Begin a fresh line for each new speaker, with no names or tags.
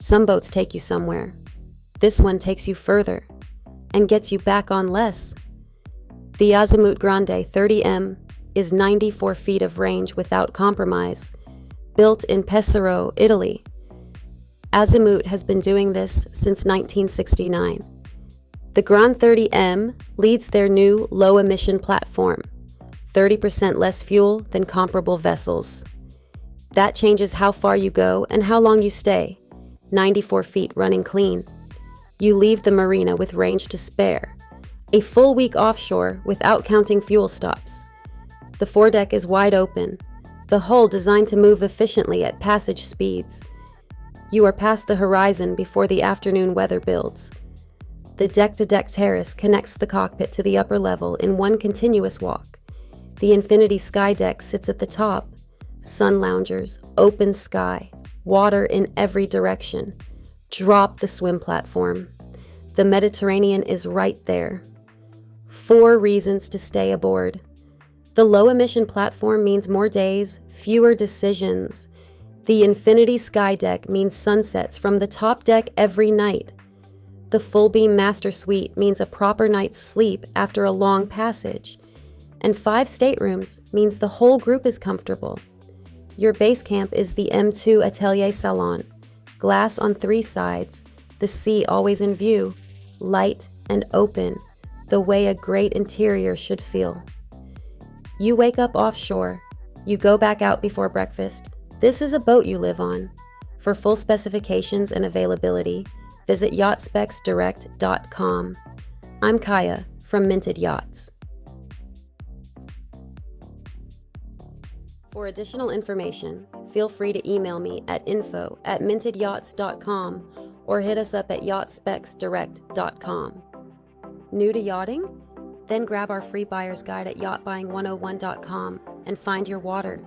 Some boats take you somewhere. This one takes you further and gets you back on less. The Azimut Grande 30M is 94 feet of range without compromise, built in Pesaro, Italy. Azimut has been doing this since 1969. The Grande 30M leads their new low-emission platform, 30% less fuel than comparable vessels. That changes how far you go and how long you stay. 94 feet running clean. You leave the marina with range to spare. A full week offshore without counting fuel stops. The foredeck is wide open, the hull designed to move efficiently at passage speeds. You are past the horizon before the afternoon weather builds. The deck-to-deck-terrace connects the cockpit to the upper level in one continuous walk. The Infinity Skydeck sits at the top. Sun loungers, open sky, water in every direction. Drop the swim platform. The Mediterranean is right there. 4 reasons to stay aboard. The low-emission platform means more days, fewer decisions. The Infinity Skydeck means sunsets from the top deck every night. The full-beam master suite means a proper night's sleep after a long passage. And 5 staterooms means the whole group is comfortable. Your base camp is the M2 Atelier salon. Glass on 3 sides, the sea always in view, light and open, the way a great interior should feel. You wake up offshore. You go back out before breakfast. This is a boat you live on. For full specifications and availability, visit yacht-specs-direct.com. I'm Kaya from Minted Yachts. For additional information, feel free to email me at info@mintedyachts.com or hit us up at yacht-specs-direct.com. New to yachting? Then grab our free buyer's guide at yachtbuying101.com and find your water.